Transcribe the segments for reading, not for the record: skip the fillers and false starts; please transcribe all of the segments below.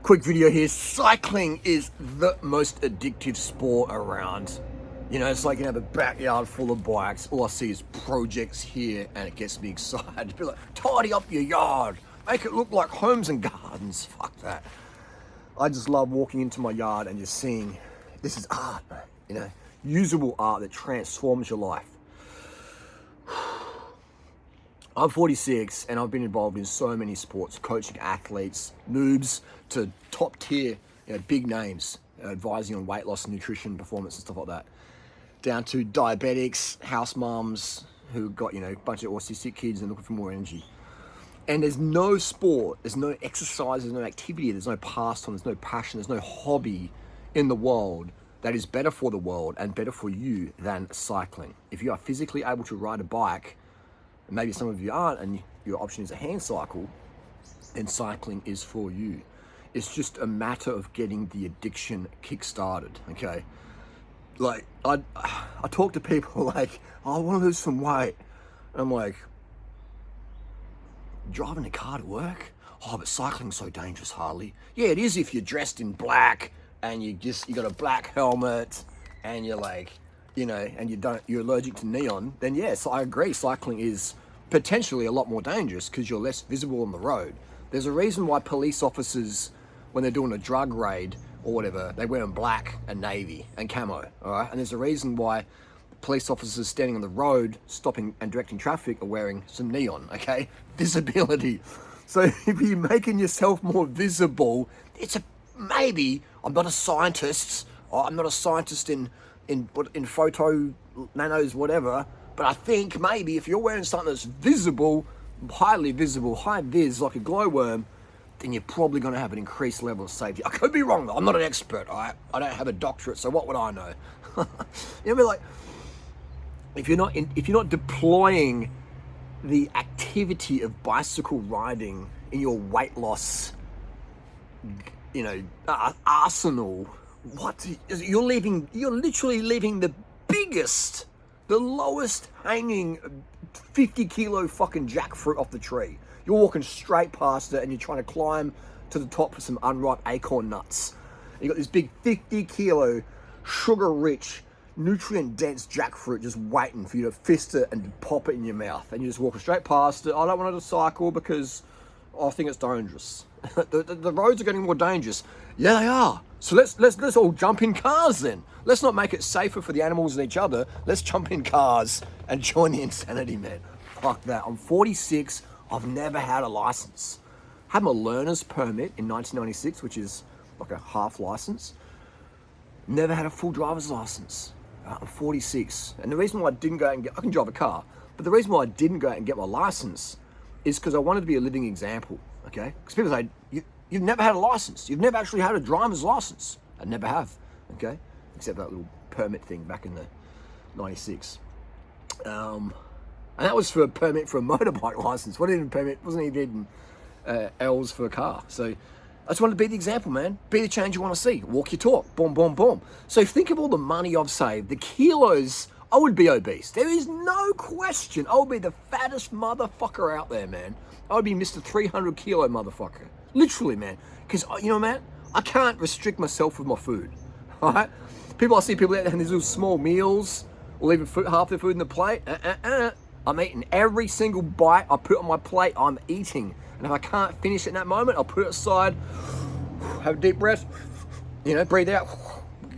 Quick video here. Cycling is the most addictive sport around. You know, it's like you have a backyard full of bikes. All I see is projects here, and it gets me excited. Be like, tidy up your yard. Make it look like homes and gardens. Fuck that. I just love walking into my yard and just seeing, this is art, man. You know, usable art that transforms your life. I'm 46 and I've been involved in so many sports, coaching athletes, noobs to top tier, big names, advising on weight loss, nutrition, performance and stuff like that. Down to diabetics, house moms who got, a bunch of autistic kids and looking for more energy. And there's no sport, there's no exercise, there's no activity, there's no pastime, there's no passion, there's no hobby in the world that is better for the world and better for you than cycling. If you are physically able to ride a bike, maybe some of you aren't, and your option is a hand cycle, then cycling is for you. It's just a matter of getting the addiction kick-started, okay? Like, I talk to people like, I want to lose some weight. And I'm like, driving a car to work? Oh, but cycling's so dangerous, Harley. Yeah, it is if you're dressed in black, and you got a black helmet, and you're like, and you're allergic to neon, then yes, I agree, cycling is potentially a lot more dangerous because you're less visible on the road. There's a reason why police officers, when they're doing a drug raid or whatever, they wear black and navy and camo, all right? And there's a reason why police officers standing on the road, stopping and directing traffic, are wearing some neon, okay? Visibility. So if you're making yourself more visible, maybe, I'm not a scientist, I'm not a scientist in photo nanos, whatever, but I think maybe if you're wearing something that's visible, highly visible, high vis, like a glowworm, then you're probably going to have an increased level of safety. I could be wrong though. I'm not an expert. I don't have a doctorate, so what would I know? Like, if you're not deploying the activity of bicycle riding in your weight loss, arsenal, you're literally leaving the lowest hanging 50 kilo fucking jackfruit off the tree. You're walking straight past it and you're trying to climb to the top for some unripe acorn nuts. You got this big 50 kilo sugar rich, nutrient dense jackfruit just waiting for you to fist it and pop it in your mouth, and you're just walking straight past it. I don't want to cycle because I think it's dangerous. The roads are getting more dangerous. Yeah, they are. So let's all jump in cars then. Let's not make it safer for the animals and each other. Let's jump in cars and join the insanity, man. Fuck that. I'm 46. I've never had a license. Had my learner's permit in 1996, which is like a half license. Never had a full driver's license. I'm 46. And the reason why I didn't go out and I can drive a car, but the reason why I didn't go out and get my license is because I wanted to be a living example, okay? Because people say, you've never had a license. You've never actually had a driver's license. I never have, okay? Except that little permit thing back in the 96. And that was for a permit for a motorbike license. Wasn't even L's for a car. So I just wanted to be the example, man. Be the change you want to see. Walk your talk. Boom, boom, boom. So think of all the money I've saved, the kilos. I would be obese. There is no question. I would be the fattest motherfucker out there, man. I would be Mr. 300 kilo motherfucker. Literally, man. Because, man, I can't restrict myself with my food. All right? I see people out there having these little small meals or leaving half their food in the plate. I'm eating every single bite I put on my plate. I'm eating. And if I can't finish it in that moment, I'll put it aside, have a deep breath, breathe out,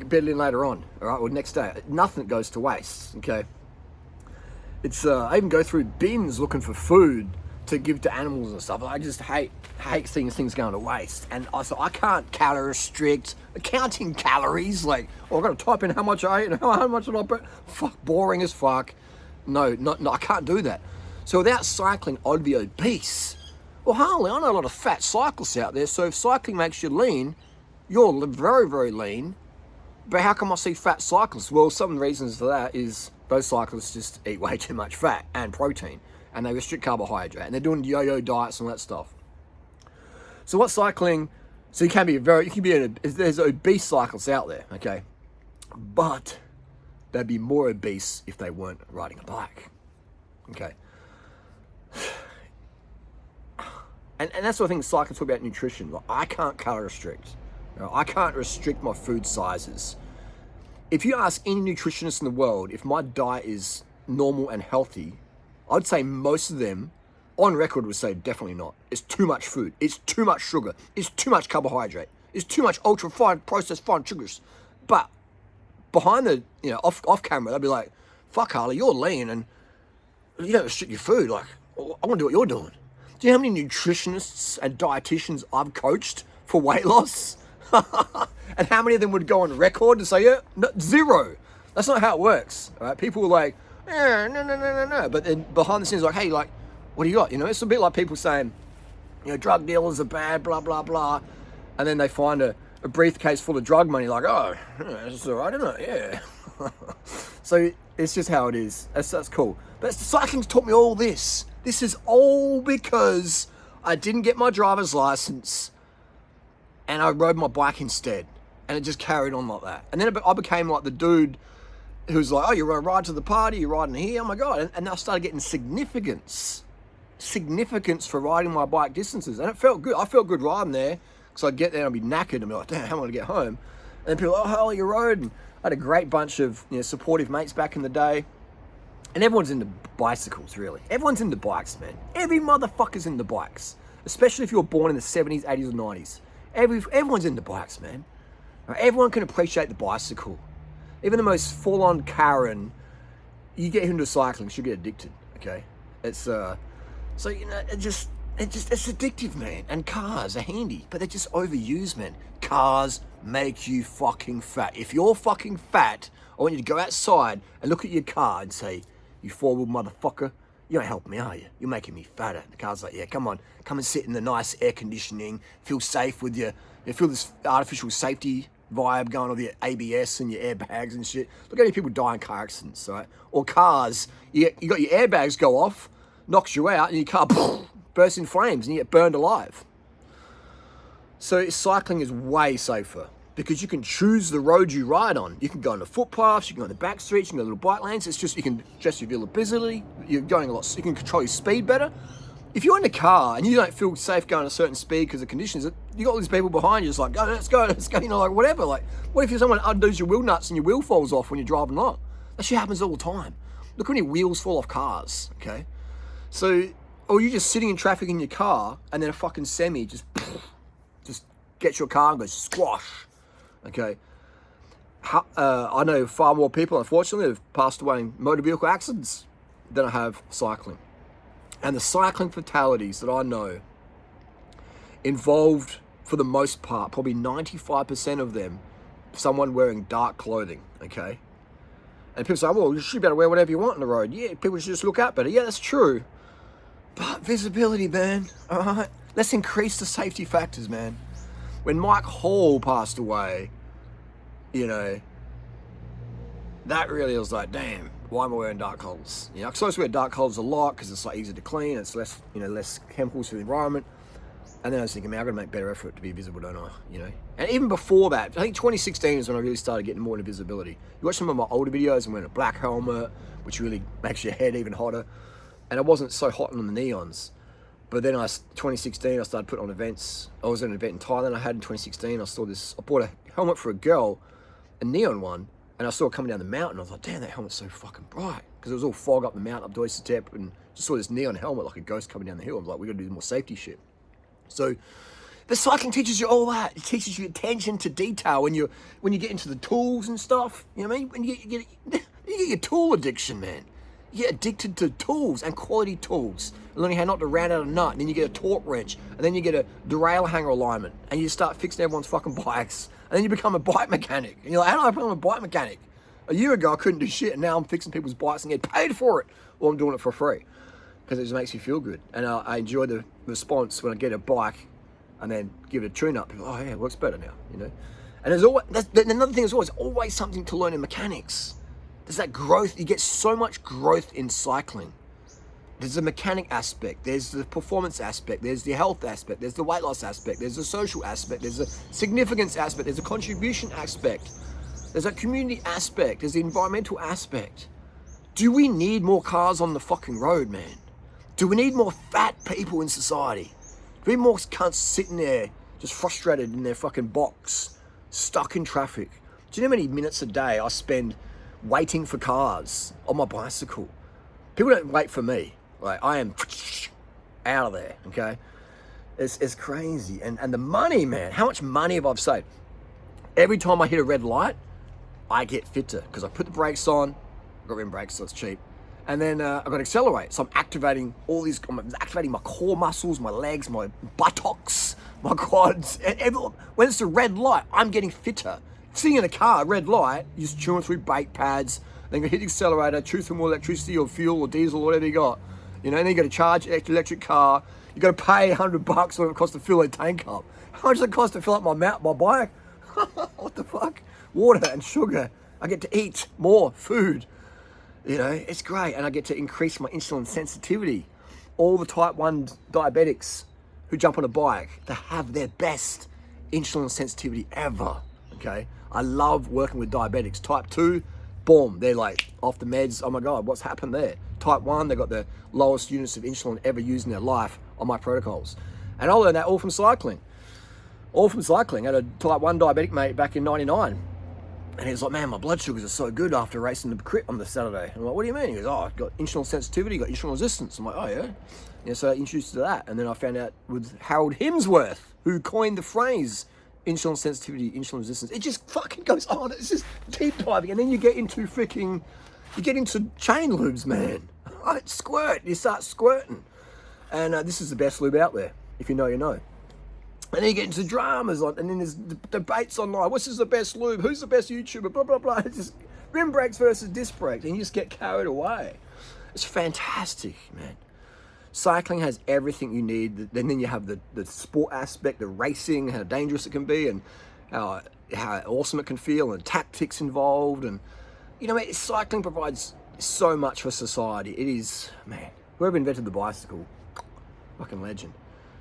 get it in later on, all right, or next day. Nothing goes to waste, okay? I even go through bins looking for food to give to animals and stuff. I just hate seeing things going to waste. And I can't calorie restrict, counting calories, like, I've got to type in how much I ate and how much did I put. Fuck, boring as fuck. No, I can't do that. So without cycling, I'd be obese. Well, Harley, I know a lot of fat cyclists out there, so if cycling makes you lean, you're very, very lean. But how come I see fat cyclists? Well, some of the reasons for that is those cyclists just eat way too much fat and protein, and they restrict carbohydrate, and they're doing yo-yo diets and all that stuff. So what cycling, so there's obese cyclists out there, okay? But they'd be more obese if they weren't riding a bike, okay? And that's what I think cyclists talk about nutrition. Like, I can't calorie restrict. You know, I can't restrict my food sizes. If you ask any nutritionist in the world if my diet is normal and healthy, I'd say most of them, on record, would say definitely not. It's too much food. It's too much sugar. It's too much carbohydrate. It's too much ultra fine processed fine sugars. But behind the, off camera, they'd be like, fuck, Harley, you're lean and you don't restrict your food. Like, I want to do what you're doing. Do you know how many nutritionists and dietitians I've coached for weight loss? And how many of them would go on record to say, yeah, no, zero. That's not how it works. All right? People are like, no. But then behind the scenes, like, hey, like, what do you got? It's a bit like people saying, drug dealers are bad, blah, blah, blah. And then they find a briefcase full of drug money, like, oh, it's all right, isn't it? Yeah. So it's just how it is. That's cool. But cycling's taught me all this. This is all because I didn't get my driver's license and I rode my bike instead. And it just carried on like that. And then I became like the dude who's like, oh, you're going to ride to the party, you're riding here, oh my God. And I started getting significance for riding my bike distances. And it felt good. I felt good riding there because I'd get there and I'd be knackered and be like, damn, how am I going to get home? And then people are like, oh, hell, you rode. And I had a great bunch of supportive mates back in the day. And everyone's into bicycles, really. Everyone's into bikes, man. Every motherfucker's into bikes. Especially if you were born in the 70s, 80s, or 90s. Everyone's into bikes, man. Everyone can appreciate the bicycle. Even the most full-on Karen, you get into cycling, she'll get addicted, okay? It's, so, it's addictive, man. And cars are handy, but they're just overused, man. Cars make you fucking fat. If you're fucking fat, I want you to go outside and look at your car and say, you four-wheel motherfucker, you ain't helping me, are you? You're making me fatter. The car's like, yeah, come on, come and sit in the nice air conditioning, feel safe with you feel this artificial safety vibe going on with your ABS and your airbags and shit. Look how many people die in car accidents, right? Or cars, you got your airbags go off, knocks you out, and your car bursts in flames and you get burned alive. So cycling is way safer because you can choose the road you ride on. You can go on the footpaths, you can go on the back streets, you can go on little bike lanes. It's just, you can adjust your visibility, you're going a lot, you can control your speed better. If you're in a car and you don't feel safe going a certain speed because of conditions, you got all these people behind you just like, go, let's go, like whatever. Like, what if someone undoes your wheel nuts and your wheel falls off when you're driving along? That shit happens all the time. Look how many wheels fall off cars, okay? So, or you're just sitting in traffic in your car and then a fucking semi just gets your car and goes squash, okay? I know far more people, unfortunately, have passed away in motor vehicle accidents than I have cycling. And the cycling fatalities that I know involved, for the most part, probably 95% of them, someone wearing dark clothing, okay? And people say, well, you should better wear whatever you want on the road. Yeah, people should just look out better. Yeah, that's true. But visibility, man, all right? Let's increase the safety factors, man. When Mike Hall passed away, that really was like, damn, why am I wearing dark colours? Because I used to wear dark colours a lot because it's like easier to clean, it's less, less chemicals for the environment. And then I was thinking, man, I've got to make better effort to be visible, don't I? And even before that, I think 2016 is when I really started getting more into visibility. You watch some of my older videos, I'm wearing a black helmet, which really makes your head even hotter. And I wasn't so hot on the neons. But then 2016, I started putting on events. I was at an event in Thailand I had in 2016. I bought a helmet for a girl, a neon one, and I saw it coming down the mountain. I was like, damn, that helmet's so fucking bright. Because it was all fog up the mountain, up to Oyster Step, and just saw this neon helmet like a ghost coming down the hill. I was like, we got to do more safety shit. So the cycling teaches you all that. It teaches you attention to detail when you get into the tools and stuff. You know what I mean? When you get your tool addiction, man. You get addicted to tools and quality tools. Learning how not to round out a nut, and then you get a torque wrench, and then you get a derailleur hanger alignment, and you start fixing everyone's fucking bikes, and then you become a bike mechanic. And you're like, how do I become a bike mechanic? A year ago, I couldn't do shit, and now I'm fixing people's bikes and get paid for it, or I'm doing it for free, because it just makes me feel good. And I enjoy the response when I get a bike, and then give it a tune-up. People, oh yeah, it works better now, And there's always, another thing as well, there's always something to learn in mechanics. There's that growth, you get so much growth in cycling. There's the mechanic aspect, there's the performance aspect, there's the health aspect, there's the weight loss aspect, there's the social aspect, there's the significance aspect, there's the contribution aspect, there's that community aspect, there's the environmental aspect. Do we need more cars on the fucking road, man? Do we need more fat people in society? Be more cunts sitting there, just frustrated in their fucking box, stuck in traffic. Do you know how many minutes a day I spend waiting for cars on my bicycle? People don't wait for me. Like, I am out of there, okay? It's crazy. And the money, man, how much money have I saved? Every time I hit a red light, I get fitter because I put the brakes on. I've got rim brakes, so it's cheap. And then I've got to accelerate. So I'm activating I'm activating my core muscles, my legs, my buttocks, my quads. And when it's a red light, I'm getting fitter. Sitting in a car, red light, you're just chewing through brake pads, then you hit the accelerator, chew through more electricity or fuel or diesel or whatever you got. You know, and then you got to charge an electric car. You got to pay $100 what it costs to fill a tank up. How much does it cost to fill up my bike? What the fuck? Water and sugar. I get to eat more food. You know, it's great. And I get to increase my insulin sensitivity. All the type 1 diabetics who jump on a bike, they have their best insulin sensitivity ever. Okay? I love working with diabetics. Type 2, boom, they're like off the meds. Oh my God, what's happened there? Type 1, they got the lowest units of insulin ever used in their life on my protocols. And I learned that all from cycling. I had a type 1 diabetic mate back in 99. And he was like, man, my blood sugars are so good after racing the crit on the Saturday. I'm like, what do you mean? He goes, oh, I've got insulin sensitivity, got insulin resistance. I'm like, oh yeah? Yeah, so I introduced to that. And then I found out with Harold Hemsworth, who coined the phrase insulin sensitivity, insulin resistance. It just fucking goes on. It's just deep diving. And then you get into chain lubes, man. Right? Squirt. You start squirting. And this is the best lube out there. If you know, you know. And then you get into dramas, and then there's debates online. What's the best lube? Who's the best YouTuber? Blah, blah, blah. It's just rim brakes versus disc brakes. And you just get carried away. It's fantastic, man. Cycling has everything you need. And then you have the sport aspect, the racing, how dangerous it can be, and how awesome it can feel, and tactics involved. And, you know, cycling provides so much for society. It is, man, whoever invented the bicycle, fucking legend.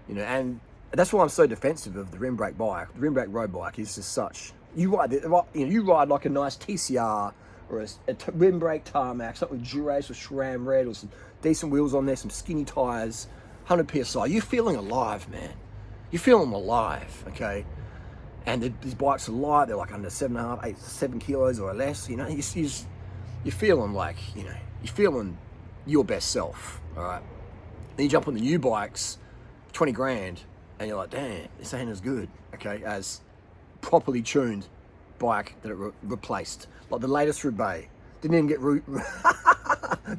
You know, and that's why I'm so defensive of the rim brake bike. The rim brake road bike is just such. You ride like a nice TCR or a rim brake tarmac, something with Durace or SRAM Red or some decent wheels on there, some skinny tires, 100 psi. You're feeling alive, man. You're feeling alive, okay? And these bikes are light. They're like under 7 kilos or less. You know, you're feeling like, you know, you're feeling your best self. All right. Then you jump on the new bikes, 20 grand. And you're like, damn, this ain't as good, okay, as properly tuned bike that it replaced. Like the latest Roubaix. Didn't even get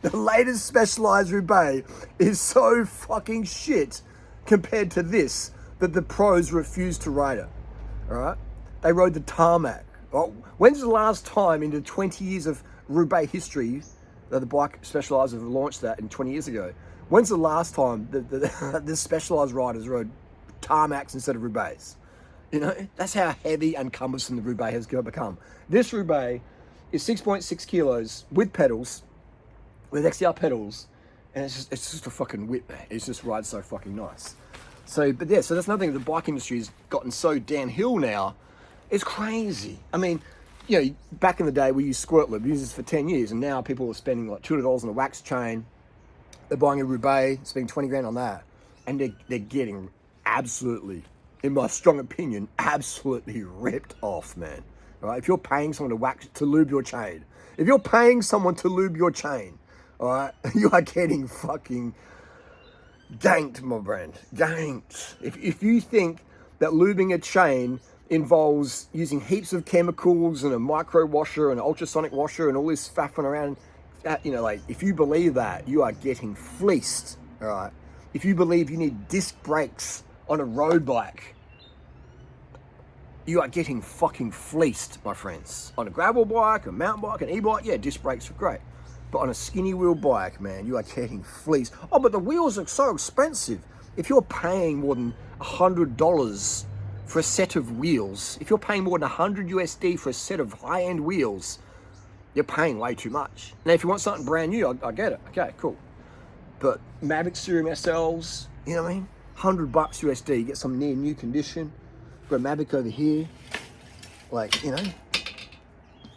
the latest Specialized Roubaix is so fucking shit compared to this that the pros refused to ride it, all right? They rode the tarmac. Well, when's the last time in the 20 years of Roubaix history that the bike Specialized have launched that in 20 years ago? When's the last time the Specialized riders rode tarmacs instead of Roubaix? You know, that's how heavy and cumbersome the Roubaix has become. This Roubaix is 6.6 kilos with pedals, with XDR pedals, and it's just a fucking whip, man. It just rides so fucking nice. So, but yeah, so that's another thing. The bike industry has gotten so downhill now. It's crazy. I mean, you know, back in the day we used squirt lube, we used this for 10 years, and now people are spending like $200 on a wax chain. They're buying a Roubaix, spending 20 grand on that, and they're getting absolutely, in my strong opinion, absolutely ripped off, man. All right, if you're paying someone to lube your chain, all right, you are getting fucking ganked, my friend, ganked. If you think that lubing a chain involves using heaps of chemicals and a micro washer and an ultrasonic washer and all this faffing around, you know, like, if you believe that, you are getting fleeced, all right? If you believe you need disc brakes on a road bike, you are getting fucking fleeced, my friends. On a gravel bike, a mountain bike, an e-bike, yeah, disc brakes are great. But on a skinny wheel bike, man, you are getting fleeced. Oh, but the wheels are so expensive. If you're paying more than $100 for a set of wheels, if you're paying more than 100 USD for a set of high-end wheels, you're paying way too much. Now, if you want something brand new, I get it. Okay, cool. But Mavic Serum SLs, you know what I mean? $100 USD, get some near new condition. Got a Mavic over here. Like, you know,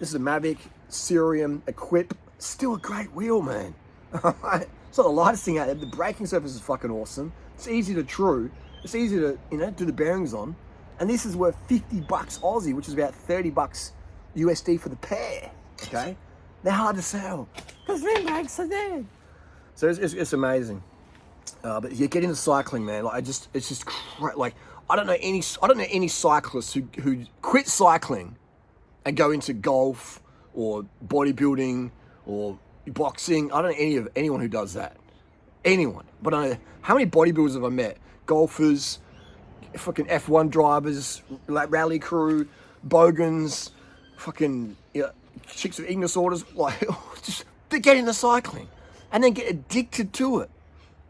this is a Mavic Serum Equip. Still a great wheel, man. It's not the lightest thing out there. The braking surface is fucking awesome. It's easy to true. It's easy to, do the bearings on. And this is worth 50 bucks Aussie, which is about 30 bucks USD for the pair, okay? They're hard to sell because rim brakes are dead. So it's amazing. But you get into cycling, man. Like I don't know any cyclists who quit cycling and go into golf or bodybuilding or boxing. I don't know anyone who does that. Anyone. But I know how many bodybuilders have I met? Golfers, fucking F1 drivers, like rally crew, bogans, fucking chicks with eating disorders. Like, just they get into cycling and then get addicted to it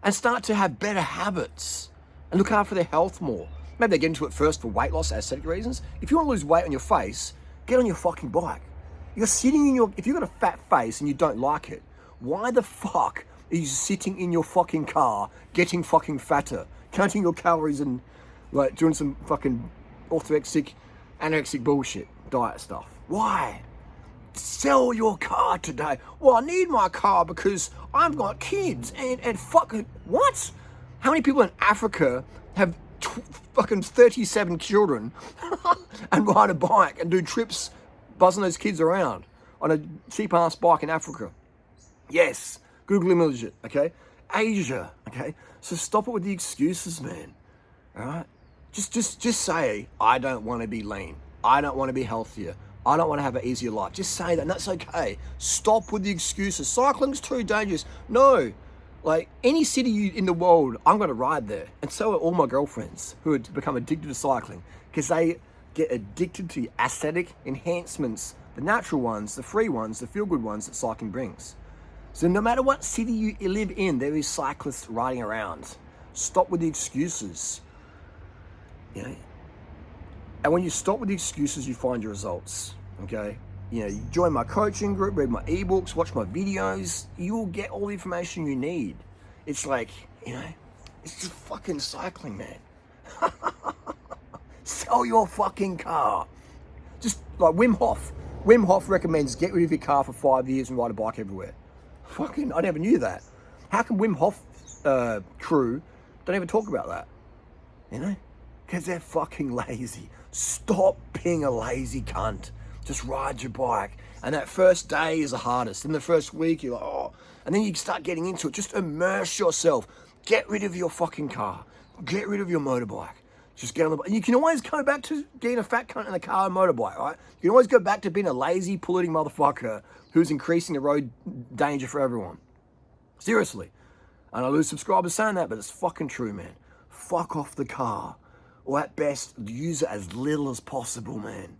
and start to have better habits and look after their health more. Maybe they get into it first for weight loss, aesthetic reasons. If you want to lose weight on your face, get on your fucking bike. You're sitting if you've got a fat face and you don't like it, why the fuck are you sitting in your fucking car getting fucking fatter, counting your calories and like doing some fucking orthorexic, anorexic bullshit diet stuff? Why? Sell your car today. Well, I need my car because I've got kids and fucking what? How many people in Africa have fucking 37 children and ride a bike and do trips buzzing those kids around on a cheap ass bike in Africa? Yes, Google image it, okay? Asia, okay? So stop it with the excuses, man. All right? Just say, I don't want to be lean. I don't want to be healthier. I don't want to have an easier life. Just say that, and that's okay. Stop with the excuses. Cycling's too dangerous. No. Like, any city in the world, I'm going to ride there. And so are all my girlfriends who have become addicted to cycling because they get addicted to the aesthetic enhancements, the natural ones, the free ones, the feel-good ones that cycling brings. So no matter what city you live in, there is cyclists riding around. Stop with the excuses. And when you stop with the excuses, you find your results, okay? You join my coaching group, read my ebooks, watch my videos, you'll get all the information you need. It's like, it's just fucking cycling, man. Sell your fucking car. Just like Wim Hof. Wim Hof recommends get rid of your car for 5 years and ride a bike everywhere. Fucking, I never knew that. How come Wim Hof crew don't even talk about that? Because they're fucking lazy. Stop being a lazy cunt. Just ride your bike. And that first day is the hardest. In the first week, you're like, oh. And then you start getting into it. Just immerse yourself. Get rid of your fucking car. Get rid of your motorbike. Just get on the bike. And you can always go back to being a fat cunt in a car and motorbike, right? You can always go back to being a lazy, polluting motherfucker who's increasing the road danger for everyone. Seriously. And I lose subscribers saying that, but it's fucking true, man. Fuck off the car. Or at best, use it as little as possible, man.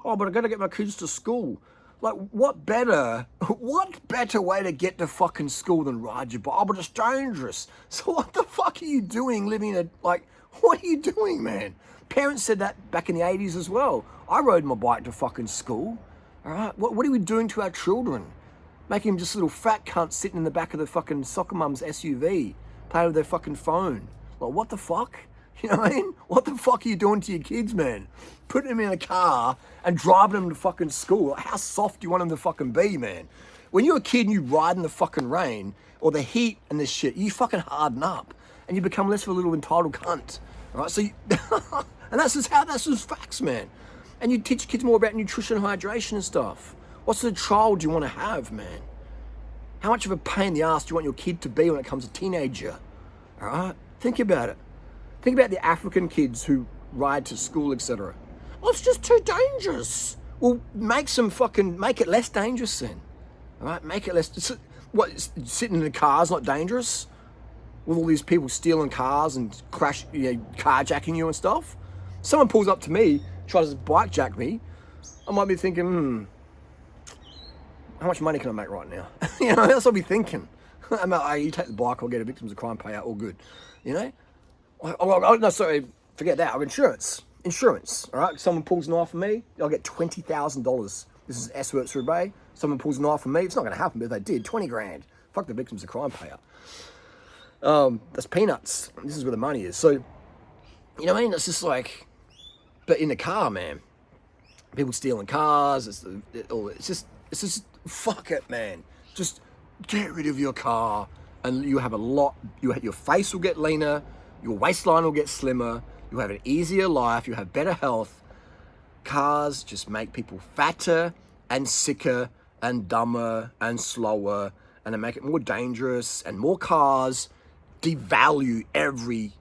Oh, but I gotta get my kids to school. Like, what better way to get to fucking school than ride your bike? Oh, but it's dangerous. So what the fuck are you doing living what are you doing, man? Parents said that back in the 80s as well. I rode my bike to fucking school, all right? What are we doing to our children? Making them just little fat cunts sitting in the back of the fucking soccer mum's SUV, playing with their fucking phone. Like, what the fuck? You know what I mean? What the fuck are you doing to your kids, man? Putting them in a car and driving them to fucking school. How soft do you want them to fucking be, man? When you're a kid and you ride in the fucking rain or the heat and this shit, you fucking harden up and you become less of a little entitled cunt. All right? So, and that's just facts, man. And you teach kids more about nutrition and hydration and stuff. What sort of child do you want to have, man? How much of a pain in the ass do you want your kid to be when it comes to teenager? All right? Think about it. Think about the African kids who ride to school, etc. Oh, it's just too dangerous. Well, make it less dangerous then. All right? Make it less. What, sitting in the car's not dangerous? With all these people stealing cars and carjacking you and stuff? Someone pulls up to me, tries to bike jack me, I might be thinking, how much money can I make right now? That's what I'll be thinking. I'm like, oh, you take the bike, I'll get a victims of crime payout, all good. Oh, no, sorry, forget that. I'm insurance, all right? Someone pulls a knife on me, I'll get $20,000. This is S-Works for Bay. Someone pulls a knife on me, it's not going to happen, but if they did, 20 grand. Fuck the victims of crime payout. That's peanuts. This is where the money is. So, you know what I mean? It's just like, but in the car, man, people stealing cars, it's just, fuck it, man. Just get rid of your car and you have your face will get leaner, Your waistline will get slimmer. You'll have an easier life. You'll have better health. Cars just make people fatter and sicker and dumber and slower, and they make it more dangerous, and more cars devalue every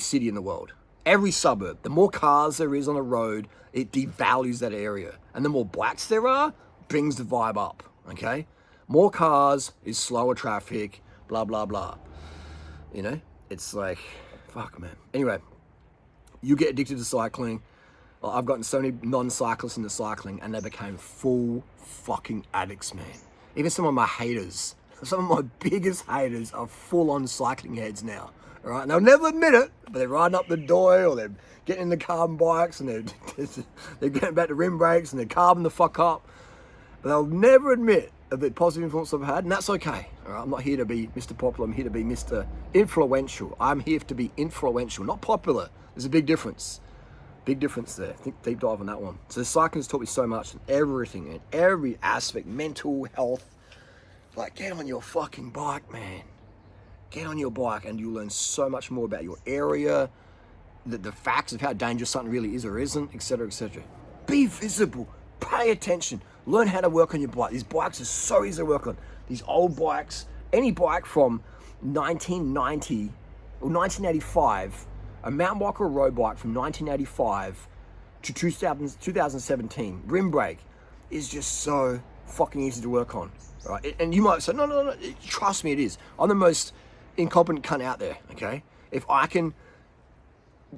city in the world. Every suburb. The more cars there is on a road, it devalues that area. And the more blacks there are, brings the vibe up, okay? More cars is slower traffic, blah, blah, blah. You know, it's like, fuck, man. Anyway, you get addicted to cycling. Well, I've gotten so many non-cyclists into cycling, and they became full fucking addicts, man. Even some of my haters, some of my biggest haters are full-on cycling heads now, all right? And they'll never admit it, but they're riding up the doy, or they're getting in the carbon bikes, and they're getting back to rim brakes, and they're carbon the fuck up. But they'll never admit of the positive influence I've had, and that's okay. All right? I'm not here to be Mr. Popular. I'm here to be Mr. Influential. I'm here to be influential, not popular. There's a big difference. Big difference there. Think deep dive on that one. So cycling has taught me so much in everything, in every aspect, mental health. Like, get on your fucking bike, man. Get on your bike, and you'll learn so much more about your area, the facts of how dangerous something really is or isn't, etc., etc. Be visible. Pay attention. Learn how to work on your bike. These bikes are so easy to work on. These old bikes, any bike from 1990 or 1985, a mountain bike or a road bike from 1985 to 2017, rim brake is just so fucking easy to work on, right? And you might say, no, trust me, it is. I'm the most incompetent cunt out there, okay? If I can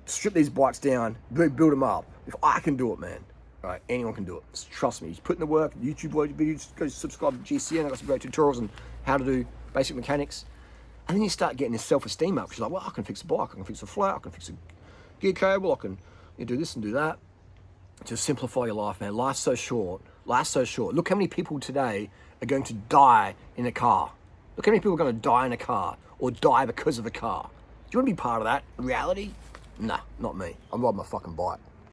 strip these bikes down, build them up, if I can do it, man, right? Anyone can do it. Just trust me. Just put in the work, YouTube videos, go subscribe to GCN. I've got some great tutorials on how to do basic mechanics. And then you start getting this self-esteem up, because you're like, well, I can fix a bike, I can fix a flat, I can fix a gear cable, I can do this and do that. Just simplify your life, man. Life's so short. Life's so short. Look how many people today are going to die in a car. Look how many people are going to die in a car, or die because of a car. Do you want to be part of that reality? Nah, not me. I'm riding my fucking bike.